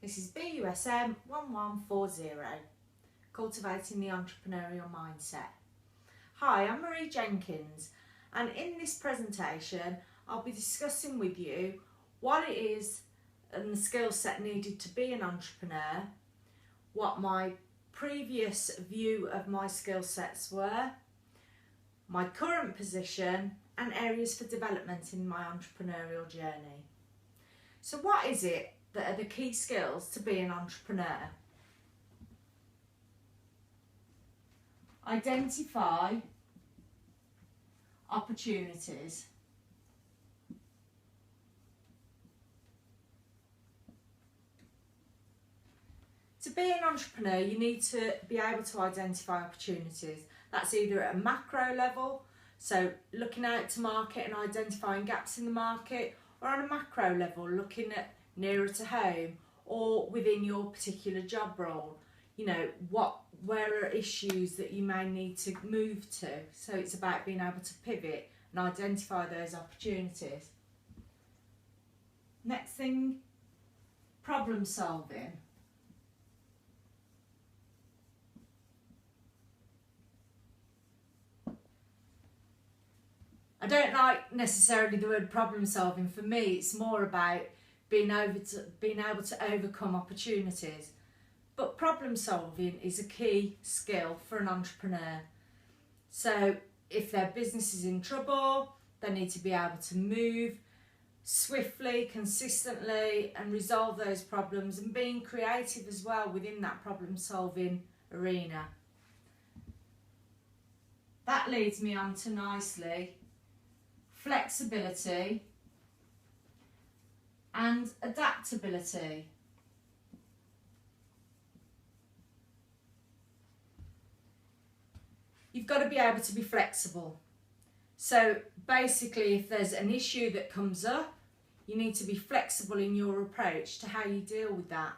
This is BUSM1140, Cultivating the Entrepreneurial Mindset. Hi, I'm Marie Jenkins, and in this presentation I'll be discussing with you what it is and the skill set needed to be an entrepreneur, what my previous view of my skill sets were, my current position and areas for development in my entrepreneurial journey. So what is it that are the key skills to be an entrepreneur? Identify opportunities. To be an entrepreneur, you need to be able to identify opportunities. That's either at a macro level, so looking out to market and identifying gaps in the market, or on a macro level, looking at nearer to home or within your particular job role. You know, where are issues that you may need to move to. So it's about being able to pivot and identify those opportunities. Next thing, problem solving. I don't like necessarily the word problem solving. For me, it's more about being able to overcome opportunities. But problem solving is a key skill for an entrepreneur. So if their business is in trouble, they need to be able to move swiftly, consistently and resolve those problems, and being creative as well within that problem solving arena. That leads me on to nicely flexibility and adaptability. You've got to be able to be flexible. So basically, if there's an issue that comes up, you need to be flexible in your approach to how you deal with that.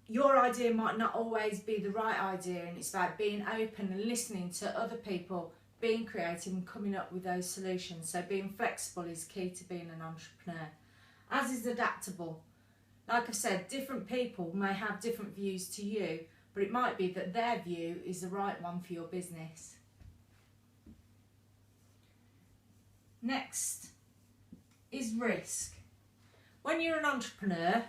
Your idea might not always be the right idea, and it's about being open and listening to other people, being creative and coming up with those solutions. So being flexible is key to being an entrepreneur, as is adaptable. Like I said, different people may have different views to you, but it might be that their view is the right one for your business. Next is risk. When you're an entrepreneur,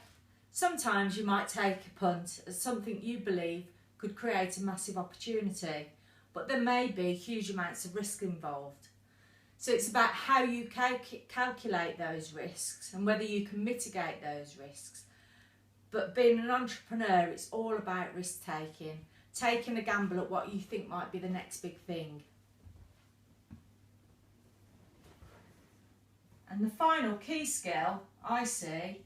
sometimes you might take a punt at something you believe could create a massive opportunity, but there may be huge amounts of risk involved. So it's about how you calculate those risks and whether you can mitigate those risks. But being an entrepreneur, it's all about risk taking, taking a gamble at what you think might be the next big thing. And the final key skill I see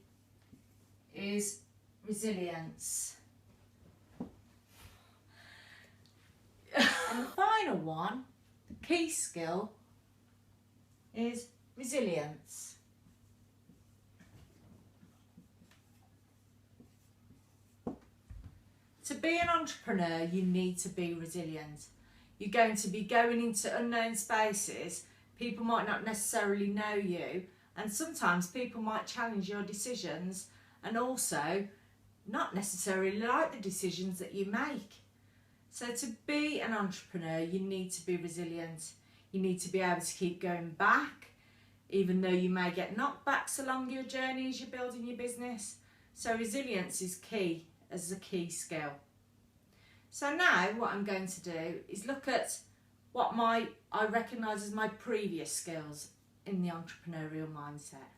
is resilience. And the final one, the key skill, is resilience. To be an entrepreneur, you need to be resilient. You're going to be going into unknown spaces. People might not necessarily know you, and sometimes people might challenge your decisions and also not necessarily like the decisions that you make. So to be an entrepreneur, you need to be resilient. You need to be able to keep going back, even though you may get knockbacks along your journey as you're building your business. So resilience is key as a key skill. So now what I'm going to do is look at what I recognise as my previous skills in the entrepreneurial mindset.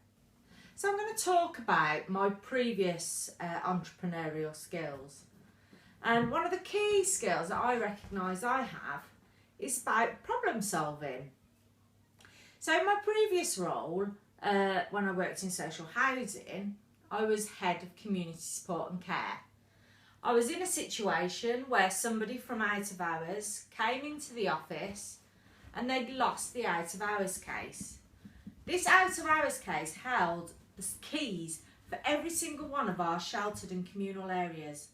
So I'm going to talk about my previous entrepreneurial skills. And one of the key skills that I recognise I have is about problem solving. So in my previous role, when I worked in social housing, I was head of community support and care. I was in a situation where somebody from out of hours came into the office and they'd lost the out of hours case. This out of hours case held the keys for every single one of our sheltered and communal areas.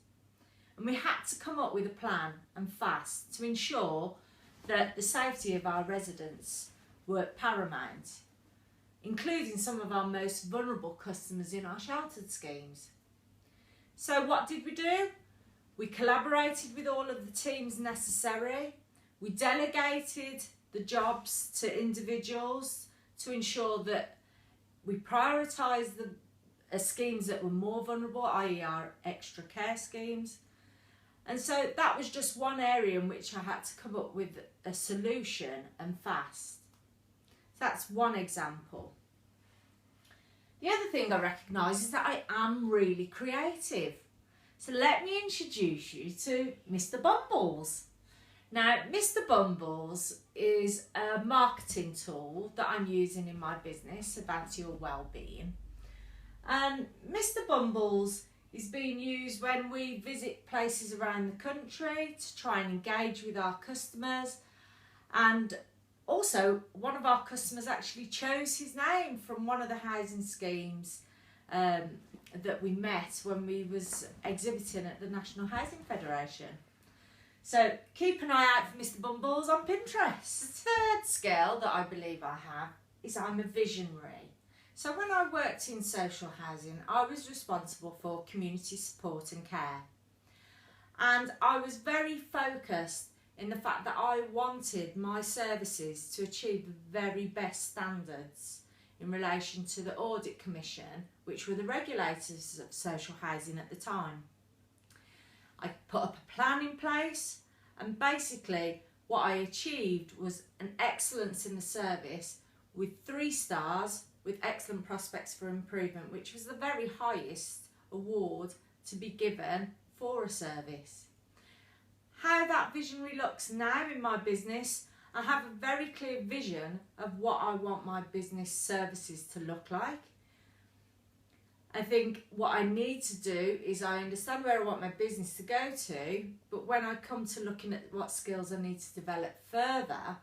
And we had to come up with a plan, and fast, to ensure that the safety of our residents were paramount, including some of our most vulnerable customers in our sheltered schemes. So what did we do? We collaborated with all of the teams necessary. We delegated the jobs to individuals to ensure that we prioritised the schemes that were more vulnerable, i.e. our extra care schemes. And so that was just one area in which I had to come up with a solution, and fast. So that's one example. The other thing I recognise is that I am really creative. So let me introduce you to Mr. Bumbles. Now, Mr. Bumbles is a marketing tool that I'm using in my business, Advance Your Wellbeing. And Mr. Bumbles is being used when we visit places around the country to try and engage with our customers. And also, one of our customers actually chose his name from one of the housing schemes that we met when we was exhibiting at the National Housing Federation. So keep an eye out for Mr. Bumbles on Pinterest. The third skill that I believe I have is I'm a visionary. So when I worked in social housing, I was responsible for community support and care. And I was very focused in the fact that I wanted my services to achieve the very best standards in relation to the Audit Commission, which were the regulators of social housing at the time. I put up a plan in place, and basically what I achieved was an excellence in the service with 3 stars with excellent prospects for improvement, which was the very highest award to be given for a service. How that visionary looks now in my business, I have a very clear vision of what I want my business services to look like. I think what I need to do is I understand where I want my business to go to, but when I come to looking at what skills I need to develop further,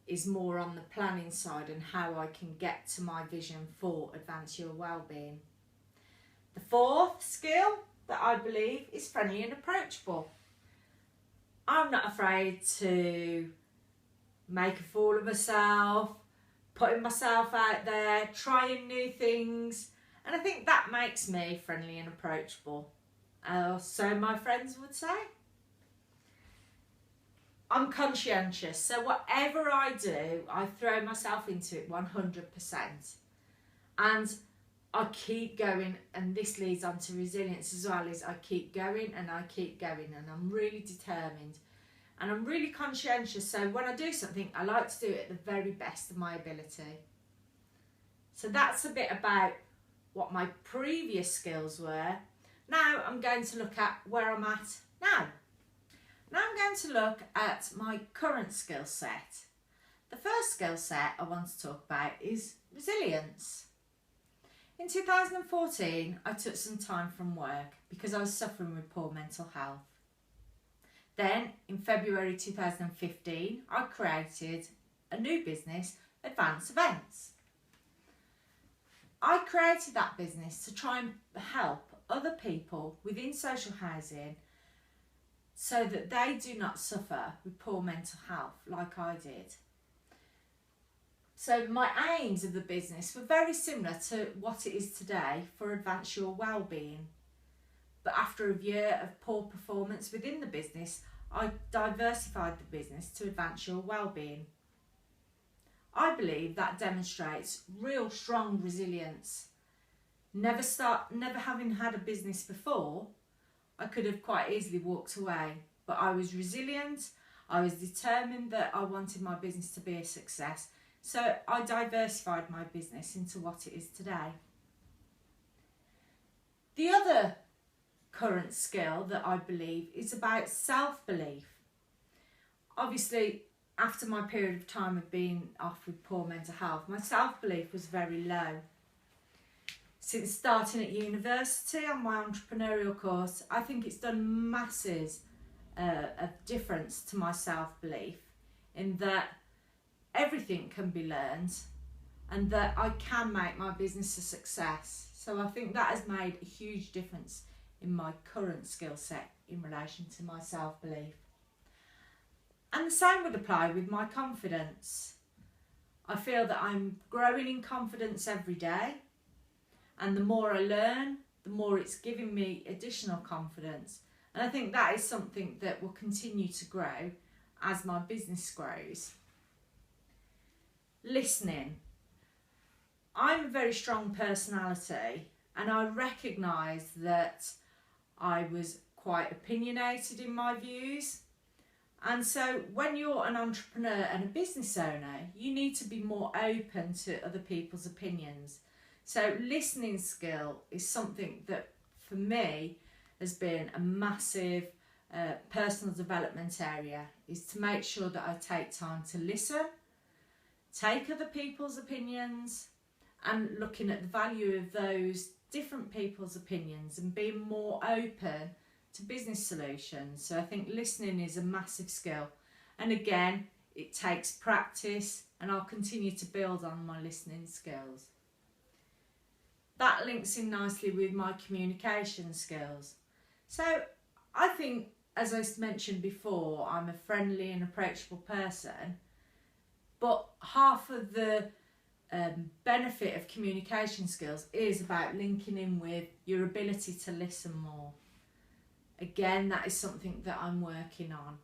is more on the planning side and how I can get to my vision for Advance Your Wellbeing. The fourth skill that I believe is friendly and approachable. I'm not afraid to make a fool of myself, putting myself out there, trying new things, and I think that makes me friendly and approachable. So my friends would say. I'm conscientious, so whatever I do, I throw myself into it 100%. And I keep going, and this leads on to resilience as well, is I keep going and I keep going, and I'm really determined. And I'm really conscientious, so when I do something, I like to do it at the very best of my ability. So that's a bit about what my previous skills were. Now I'm going to look at where I'm at now. Now I'm going to look at my current skill set. The first skill set I want to talk about is resilience. In 2014, I took some time from work because I was suffering with poor mental health. Then, in February 2015, I created a new business, Advance Events. I created that business to try and help other people within social housing so that they do not suffer with poor mental health like I did. So my aims of the business were very similar to what it is today for Advance Your Wellbeing. But after a year of poor performance within the business, I diversified the business to Advance Your Wellbeing. I believe that demonstrates real strong resilience. Never having had a business before, I could have quite easily walked away, but I was resilient. I was determined that I wanted my business to be a success, so I diversified my business into what it is today. The other current skill that I believe is about self-belief. Obviously, after my period of time of being off with poor mental health, my self-belief was very low. Since starting at university on my entrepreneurial course, I think it's done masses of difference to my self-belief, in that everything can be learned and that I can make my business a success. So I think that has made a huge difference in my current skill set in relation to my self-belief. And the same would apply with my confidence. I feel that I'm growing in confidence every day, and the more I learn, the more it's giving me additional confidence. And I think that is something that will continue to grow as my business grows. Listening. I'm a very strong personality, and I recognise that I was quite opinionated in my views. And so when you're an entrepreneur and a business owner, you need to be more open to other people's opinions. So listening skill is something that for me has been a massive personal development area, is to make sure that I take time to listen, take other people's opinions, and looking at the value of those different people's opinions and being more open to business solutions. So I think listening is a massive skill, and again it takes practice, and I'll continue to build on my listening skills. That links in nicely with my communication skills. So I think, as I mentioned before, I'm a friendly and approachable person, but half of the benefit of communication skills is about linking in with your ability to listen more. Again, that is something that I'm working on.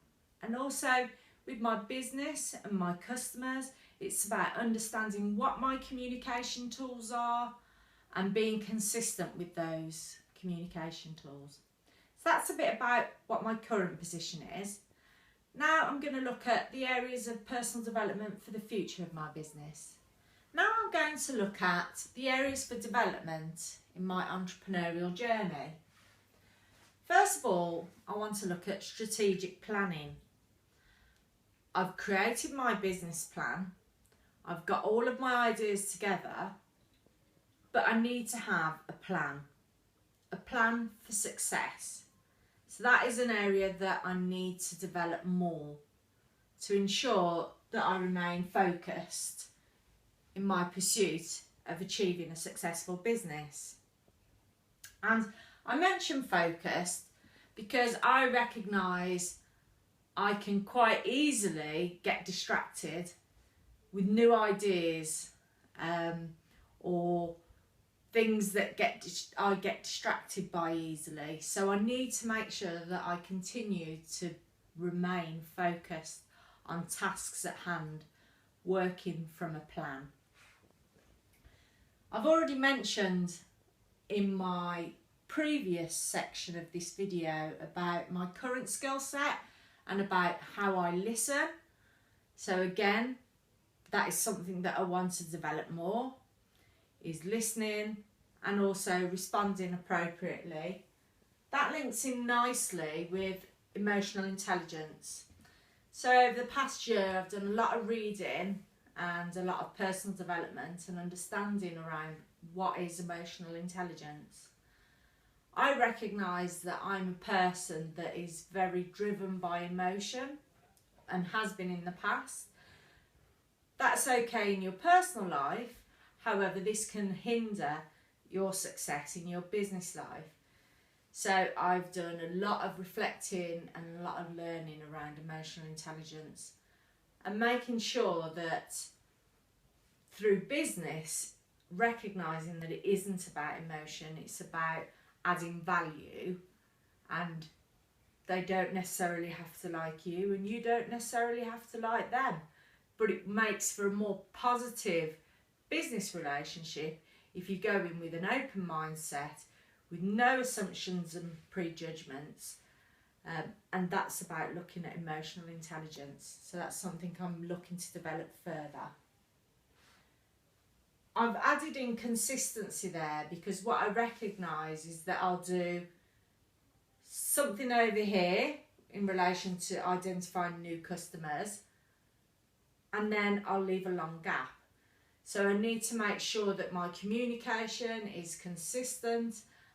And also with my business and my customers, it's about understanding what my communication tools are and being consistent with those communication tools. So that's a bit about what my current position is. Now I'm going to look at the areas of personal development for the future of my business. Now I'm going to look at the areas for development in my entrepreneurial journey. First of all, I want to look at strategic planning. I've created my business plan. I've got all of my ideas together, but I need to have a plan for success. So that is an area that I need to develop more to ensure that I remain focused in my pursuit of achieving a successful business. And I mention focused because I recognise I can quite easily get distracted with new ideas or things that I get distracted by easily. So I need to make sure that I continue to remain focused on tasks at hand, working from a plan. I've already mentioned in my previous section of this video about my current skill set and about how I listen. So again, that is something that I want to develop more, is listening and also responding appropriately. That links in nicely with emotional intelligence. So over the past year, I've done a lot of reading and a lot of personal development and understanding around what is emotional intelligence. I recognise that I'm a person that is very driven by emotion and has been in the past. That's okay in your personal life, however this can hinder your success in your business life. So I've done a lot of reflecting and a lot of learning around emotional intelligence and making sure that through business, recognising that it isn't about emotion, it's about adding value, and they don't necessarily have to like you and you don't necessarily have to like them, but it makes for a more positive business relationship if you go in with an open mindset with no assumptions and prejudgments, and that's about looking at emotional intelligence. So that's something I'm looking to develop further. I've added in consistency there because what I recognise is that I'll do something over here in relation to identifying new customers, and then I'll leave a long gap. So I need to make sure that my communication is consistent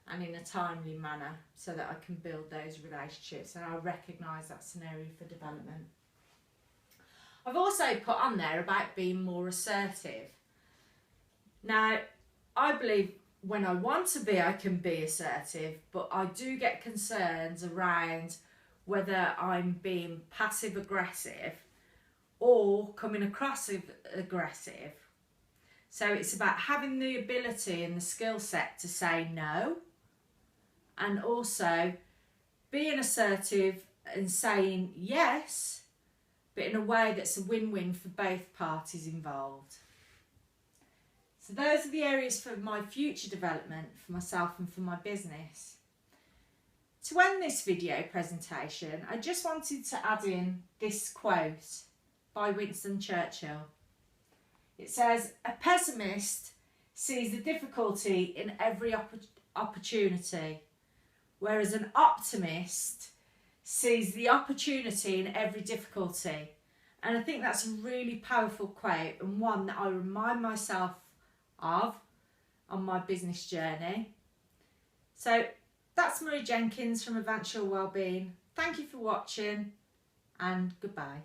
and in a timely manner so that I can build those relationships, and I recognise that's an area for development. I've also put on there about being more assertive. Now, I believe when I want to be, I can be assertive, but I do get concerns around whether I'm being passive aggressive or coming across aggressive. So it's about having the ability and the skill set to say no and also being assertive and saying yes, but in a way that's a win-win for both parties involved. So those are the areas for my future development for myself and for my business. To end this video presentation, I just wanted to add in this quote by Winston Churchill. It says, "A pessimist sees the difficulty in every opportunity, whereas an optimist sees the opportunity in every difficulty." And I think that's a really powerful quote, and one that I remind myself of on my business journey. So that's Marie Jenkins from Advance Your Wellbeing. Thank you for watching, and goodbye.